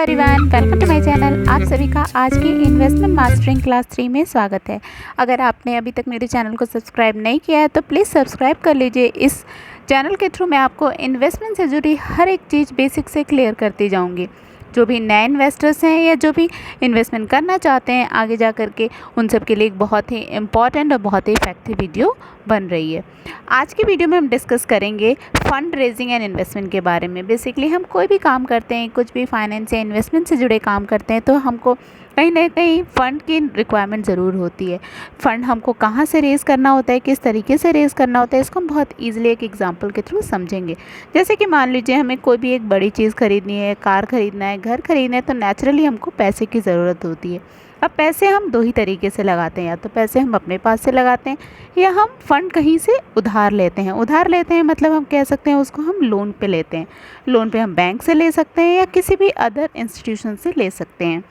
Everyone, welcome to my channel. आप सभी का आज की इन्वेस्टमेंट मास्टरिंग क्लास 3 में स्वागत है। अगर आपने अभी तक मेरे चैनल को सब्सक्राइब नहीं किया है तो प्लीज़ सब्सक्राइब कर लीजिए। इस चैनल के थ्रू मैं आपको इन्वेस्टमेंट से जुड़ी हर एक चीज़ बेसिक से क्लियर करती जाऊँगी। जो भी नए इन्वेस्टर्स हैं या जो भी इन्वेस्टमेंट करना चाहते हैं आगे जा कर के, उन सब के लिए एक बहुत ही इम्पॉर्टेंट और बहुत ही इफेक्टिव वीडियो बन रही है। आज की वीडियो में हम डिस्कस करेंगे फ़ंड रेजिंग एंड इन्वेस्टमेंट के बारे में। बेसिकली हम कोई भी काम करते हैं, कुछ भी फाइनेंस या इन्वेस्टमेंट से जुड़े काम करते हैं, तो हमको कहीं ना कहीं फ़ंड की रिक्वायरमेंट ज़रूर होती है। फ़ंड हमको कहाँ से रेज़ करना होता है, किस तरीके से रेज़ करना होता है, इसको हम बहुत ईजिली एक एग्जांपल के थ्रू समझेंगे। जैसे कि मान लीजिए हमें कोई भी एक बड़ी चीज़ खरीदनी है, कार खरीदना है, घर खरीदना है, तो नेचुरली हमको पैसे की ज़रूरत होती है। अब पैसे हम दो ही तरीके से लगाते हैं, या तो पैसे हम अपने पास से लगाते हैं या हम फ़ंड कहीं से उधार लेते हैं। उधार लेते हैं मतलब हम कह सकते हैं उसको हम लोन पे लेते हैं। लोन पे हम बैंक से ले सकते हैं या किसी भी अदर इंस्टीट्यूशन से ले सकते हैं।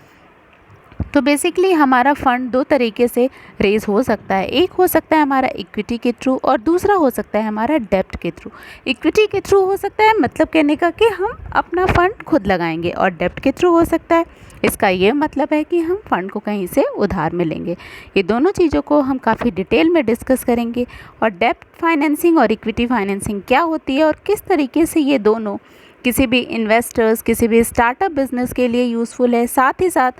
तो बेसिकली हमारा फ़ंड दो तरीके से रेज़ हो सकता है। एक हो सकता है हमारा इक्विटी के थ्रू और दूसरा हो सकता है हमारा डेब्ट के थ्रू। इक्विटी के थ्रू हो सकता है, मतलब कहने का कि हम अपना फ़ंड खुद लगाएंगे, और डेब्ट के थ्रू हो सकता है, इसका ये मतलब है कि हम फ़ंड को कहीं से उधार में लेंगे। ये दोनों चीज़ों को हम काफ़ी डिटेल में डिस्कस करेंगे, और डेब्ट फाइनेंसिंग और इक्विटी फाइनेंसिंग क्या होती है और किस तरीके से ये दोनों किसी भी इन्वेस्टर्स, किसी भी स्टार्टअप बिजनेस के लिए यूज़फुल है, साथ ही साथ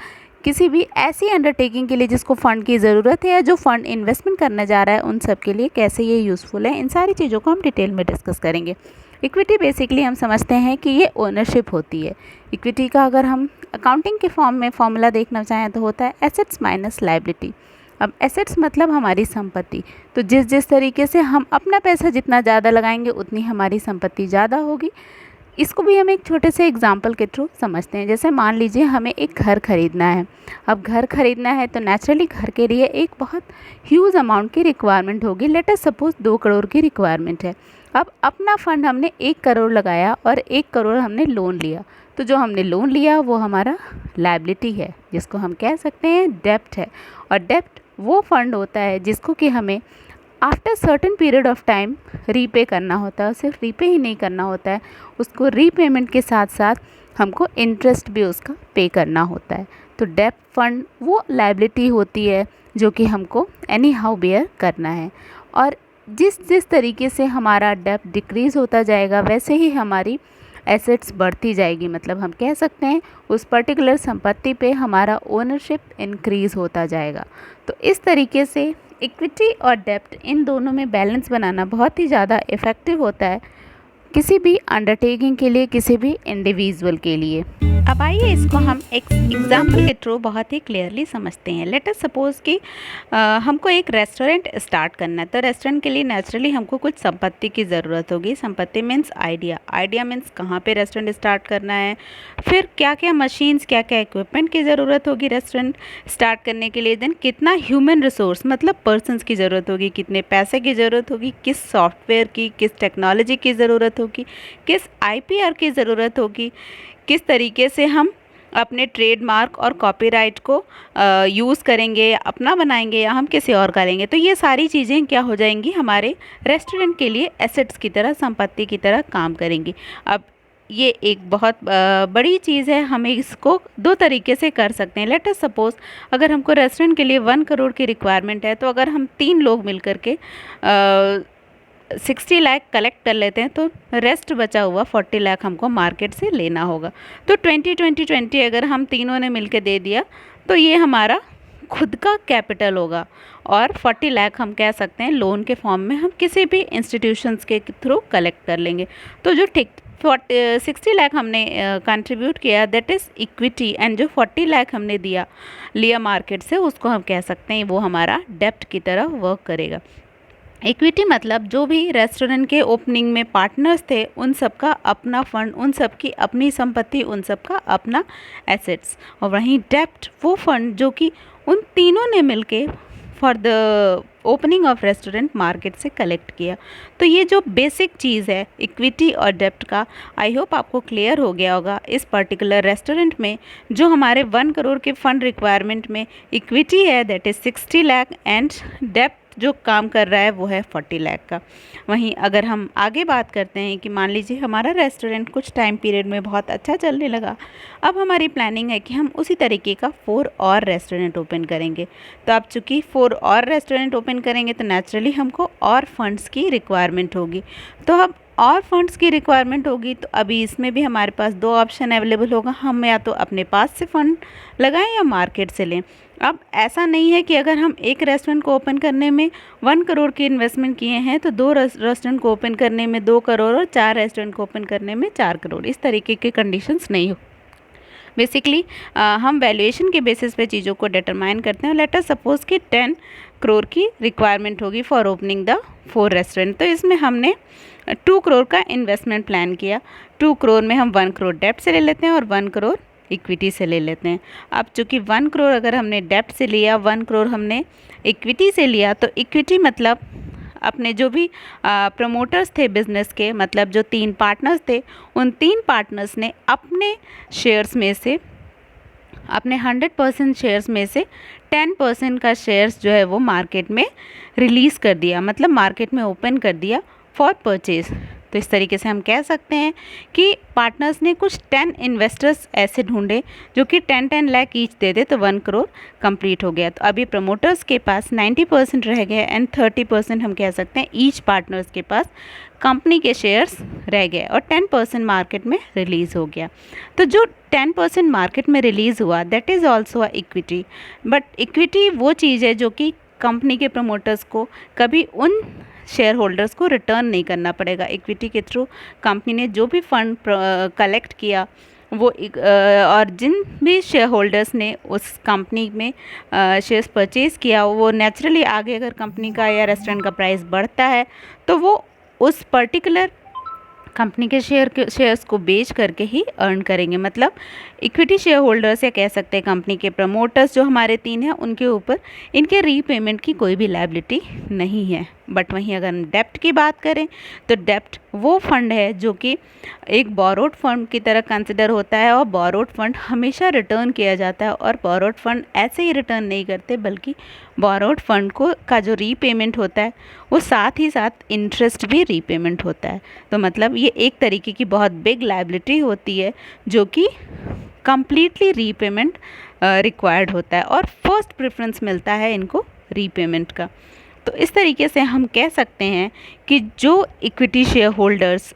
किसी भी ऐसी अंडरटेकिंग के लिए जिसको फ़ंड की ज़रूरत है या जो फ़ंड इन्वेस्टमेंट करने जा रहा है, उन सब के लिए कैसे ये यूज़फुल है। इन सारी चीज़ों को हम डिटेल में डिस्कस करेंगे। इक्विटी बेसिकली हम समझते हैं कि ये ओनरशिप होती है। इक्विटी का अगर हम अकाउंटिंग के फॉर्म में फॉर्मूला देखना चाहें तो होता है एसेट्स माइनस लायबिलिटी। अब एसेट्स मतलब हमारी संपत्ति, तो जिस तरीके से हम अपना पैसा जितना ज़्यादा लगाएंगे उतनी हमारी संपत्ति ज़्यादा होगी। इसको भी हम एक छोटे से एग्जाम्पल के थ्रू समझते हैं। जैसे मान लीजिए हमें एक घर खरीदना है। अब घर खरीदना है तो नेचुरली घर के लिए एक बहुत ह्यूज अमाउंट की रिक्वायरमेंट होगी। लेट अस सपोज 2 करोड़ की रिक्वायरमेंट है। अब अपना फ़ंड हमने 1 करोड़ लगाया और 1 करोड़ हमने लोन लिया, तो जो हमने लोन लिया वो हमारा लायबिलिटी है, जिसको हम कह सकते हैं डेब्ट है। और डेब्ट वो फंड होता है जिसको कि हमें after certain period of time repay करना होता है। सिर्फ रीपे ही नहीं करना होता है, उसको रीपेमेंट के साथ साथ हमको इंटरेस्ट भी उसका पे करना होता है। तो डेब्ट फंड वो लायबिलिटी होती है जो कि हमको एनी हाउ बेयर करना है। और जिस तरीके से हमारा डेब्ट डिक्रीज़ होता जाएगा वैसे ही हमारी एसेट्स बढ़ती जाएगी। मतलब हम कह सकते हैं उस पर्टिकुलर संपत्ति पे हमारा ओनरशिप इंक्रीज़ होता जाएगा। तो इस तरीके से इक्विटी और डेब्ट इन दोनों में बैलेंस बनाना बहुत ही ज़्यादा इफ़ेक्टिव होता है किसी भी अंडरटेकिंग के लिए, किसी भी इंडिविजुअल के लिए। अब आइए इसको हम एक एग्जाम्पल के थ्रू बहुत ही क्लियरली समझते हैं। लेट अस सपोज़ कि हमको एक रेस्टोरेंट स्टार्ट करना है। तो रेस्टोरेंट के लिए नेचुरली हमको कुछ संपत्ति की ज़रूरत होगी। संपत्ति मीन्स आइडिया। आइडिया मीन्स कहाँ पे रेस्टोरेंट स्टार्ट करना है, फिर क्या क्या मशीन्स, क्या क्या इक्विपमेंट की ज़रूरत होगी रेस्टोरेंट स्टार्ट करने के लिए। देन कितना ह्यूमन रिसोर्स मतलब पर्सनस की ज़रूरत होगी, कितने पैसे की ज़रूरत होगी, किस सॉफ्टवेयर की, किस टेक्नोलॉजी की ज़रूरत होगी, किस IPR की ज़रूरत होगी, किस तरीके से हम अपने ट्रेडमार्क और कॉपीराइट को यूज़ करेंगे, अपना बनाएंगे या हम किसी और करेंगे। तो ये सारी चीज़ें क्या हो जाएंगी, हमारे रेस्टोरेंट के लिए एसेट्स की तरह, संपत्ति की तरह काम करेंगी। अब ये एक बहुत बड़ी चीज़ है, हमें इसको दो तरीके से कर सकते हैं। लेट अस सपोज़ अगर हमको रेस्टोरेंट के लिए 1 करोड़ की रिक्वायरमेंट है, तो अगर हम 3 लोग मिल कर के 60 लाख कलेक्ट कर लेते हैं, तो रेस्ट बचा हुआ 40 लाख हमको मार्केट से लेना होगा। तो 20-20-20 अगर हम तीनों ने मिलके दे दिया तो ये हमारा खुद का कैपिटल होगा, और 40 लाख हम कह सकते हैं लोन के फॉर्म में हम किसी भी इंस्टीट्यूशंस के थ्रू कलेक्ट कर लेंगे। तो जो 60 लाख हमने कंट्रीब्यूट किया दैट इज़ इक्विटी, एंड जो 40 लाख हमने लिया मार्केट से, उसको हम कह सकते हैं वो हमारा डेब्ट की तरह वर्क करेगा। इक्विटी मतलब जो भी रेस्टोरेंट के ओपनिंग में पार्टनर्स थे उन सब का अपना फंड, उन सब की अपनी संपत्ति, उन सब का अपना एसेट्स। और वहीं डेब्ट वो फंड जो कि उन तीनों ने मिलके for the opening of restaurant market से कलेक्ट किया। तो ये जो बेसिक चीज़ है इक्विटी और डेब्ट का, आई होप आपको क्लियर हो गया होगा। इस पर्टिकुलर रेस्टोरेंट में जो हमारे 1 करोड़ के फंड रिक्वायरमेंट में इक्विटी है दैट इज़ 60 लाख, एंड डेब्ट जो काम कर रहा है वो है 40 लाख का। वहीं अगर हम आगे बात करते हैं कि मान लीजिए हमारा रेस्टोरेंट कुछ टाइम पीरियड में बहुत अच्छा चलने लगा, अब हमारी प्लानिंग है कि हम उसी तरीके का 4 और रेस्टोरेंट ओपन करेंगे। तो अब चूँकि 4 और रेस्टोरेंट ओपन करेंगे तो नेचुरली हमको और फंड्स की रिक्वायरमेंट होगी। तो अब और फंड्स की रिक्वायरमेंट होगी तो अभी इसमें भी हमारे पास 2 ऑप्शन अवेलेबल होगा, हम या तो अपने पास से फ़ंड लगाएं या मार्केट से लें। अब ऐसा नहीं है कि अगर हम एक रेस्टोरेंट को ओपन करने में 1 करोड़ की इन्वेस्टमेंट किए हैं तो 2 रेस्टोरेंट को ओपन करने में 2 करोड़ और 4 रेस्टोरेंट को ओपन करने में 4 करोड़, इस तरीके के कंडीशंस नहीं हो। बेसिकली हम वैल्यूएशन के बेसिस पे चीज़ों को डिटरमाइन करते हैं। लेट अस सपोज कि 10 करोड़ की रिक्वायरमेंट होगी फॉर ओपनिंग द 4 रेस्टोरेंट, तो इसमें हमने 2 करोड़ का इन्वेस्टमेंट प्लान किया। 2 करोड़ में हम 1 करोड़ डेप्ट से ले लेते हैं और 1 करोड़ इक्विटी से ले लेते हैं। अब चूँकि 1 करोड़ अगर हमने डेप्ट से लिया, 1 करोड़ हमने इक्विटी से लिया, तो इक्विटी मतलब अपने जो भी प्रमोटर्स थे बिज़नेस के, मतलब जो 3 पार्टनर्स थे, उन 3 पार्टनर्स ने अपने शेयर्स में से, अपने 100% शेयर्स में से 10% का शेयर्स जो है वो मार्केट में रिलीज़ कर दिया, मतलब मार्केट में ओपन कर दिया फॉर परचेज़। तो इस तरीके से हम कह सकते हैं कि पार्टनर्स ने कुछ 10 इन्वेस्टर्स ऐसे ढूंढे जो कि 10-10 लाख ईच दे दे, तो 1 करोड़ कंप्लीट हो गया। तो अभी प्रमोटर्स के पास 90% रह गए एंड 30% हम कह सकते हैं ईच पार्टनर्स के पास कंपनी के शेयर्स रह गए और 10% मार्केट में रिलीज़ हो गया। तो जो 10% मार्केट में रिलीज़ हुआ that is also a equity. But equity वो चीज़ है जो कि कंपनी के प्रमोटर्स को कभी उन शेयर होल्डर्स को रिटर्न नहीं करना पड़ेगा। इक्विटी के थ्रू कंपनी ने जो भी फंड कलेक्ट किया वो और जिन भी शेयर होल्डर्स ने उस कंपनी में शेयर्स परचेज़ किया, वो नेचुरली आगे अगर कंपनी का या रेस्टोरेंट का प्राइस बढ़ता है तो वो उस पर्टिकुलर कंपनी के शेयर्स को बेच करके ही अर्न करेंगे। मतलब इक्विटी शेयर होल्डर्स या कह सकते हैं कंपनी के प्रमोटर्स जो हमारे 3 हैं, उनके ऊपर इनके रीपेमेंट की कोई भी लायबिलिटी नहीं है। बट वहीं अगर हम डेप्ट की बात करें तो डेप्ट वो फंड है जो कि एक बोरोड फंड की तरह कंसिडर होता है और बोरोड फंड हमेशा रिटर्न किया जाता है और बोरोड फंड ऐसे ही रिटर्न नहीं करते, बल्कि बोरोड फंड को का जो रीपेमेंट होता है वो साथ ही साथ इंटरेस्ट भी रीपेमेंट होता है। तो मतलब ये एक तरीके की बहुत बिग लायबिलिटी होती है जो कि कम्प्लीटली रीपेमेंट रिक्वायर्ड होता है और फर्स्ट प्रेफरेंस मिलता है इनको रीपेमेंट का। तो इस तरीके से हम कह सकते हैं कि जो इक्विटी शेयर होल्डर्स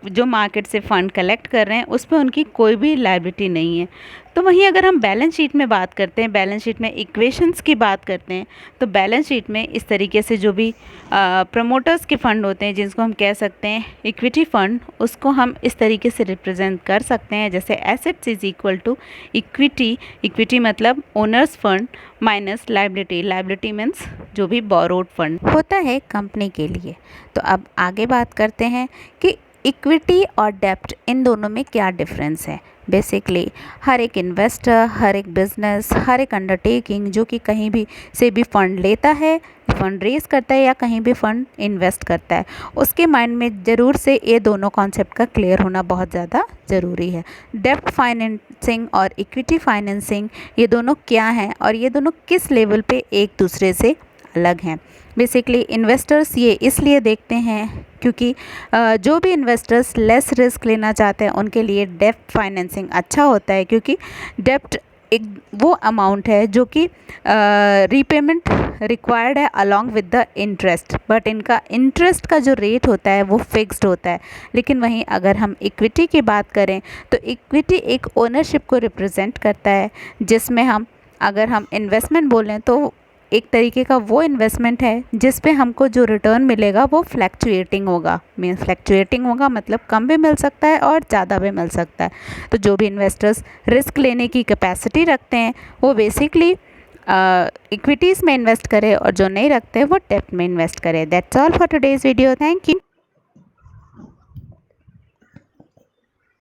जो मार्केट से फ़ंड कलेक्ट कर रहे हैं उस पर उनकी कोई भी लायबिलिटी नहीं है। तो वहीं अगर हम बैलेंस शीट में बात करते हैं, बैलेंस शीट में इक्वेशंस की बात करते हैं, तो बैलेंस शीट में इस तरीके से जो भी प्रमोटर्स के फ़ंड होते हैं जिसको हम कह सकते हैं इक्विटी फ़ंड, उसको हम इस तरीके से रिप्रेजेंट कर सकते हैं जैसे assets is equal to equity. Equity मतलब owners fund minus liability, liability means जो भी बोरोड फंड होता है कंपनी के लिए। तो अब आगे बात करते हैं कि इक्विटी और डेप्ट इन दोनों में क्या डिफरेंस है। बेसिकली हर एक इन्वेस्टर, हर एक बिज़नेस, हर एक अंडरटेकिंग जो कि कहीं भी से भी फ़ंड लेता है, फ़ंड रेज़ करता है या कहीं भी फ़ंड इन्वेस्ट करता है, उसके माइंड में ज़रूर से ये दोनों कॉन्सेप्ट का क्लियर होना बहुत ज़्यादा ज़रूरी है। डेप्ट फाइनेंसिंग और इक्विटी फाइनेंसिंग ये दोनों क्या हैं और ये दोनों किस लेवल पे एक दूसरे से अलग हैं। बेसिकली इन्वेस्टर्स ये इसलिए देखते हैं क्योंकि जो भी इन्वेस्टर्स लेस रिस्क लेना चाहते हैं उनके लिए डेप्ट फाइनेंसिंग अच्छा होता है, क्योंकि डेप्ट एक वो अमाउंट है जो कि रीपेमेंट रिक्वायर्ड है along with the interest, but इनका इंटरेस्ट का जो रेट होता है वो फिक्स्ड होता है। लेकिन वहीं अगर हम इक्विटी की बात करें तो इक्विटी एक ओनरशिप को रिप्रेजेंट करता है, जिसमें हम अगर हम इन्वेस्टमेंट बोलें तो एक तरीके का वो इन्वेस्टमेंट है जिस पे हमको जो रिटर्न मिलेगा वो फ्लैक्चुएटिंग होगा। मीन्स फ्लैक्चुएटिंग होगा मतलब कम भी मिल सकता है और ज़्यादा भी मिल सकता है। तो जो भी इन्वेस्टर्स रिस्क लेने की कैपेसिटी रखते हैं वो बेसिकली इक्विटीज़ में इन्वेस्ट करें और जो नहीं रखते वो डेप्ट में इन्वेस्ट करें। That's all for today's video. Thank you.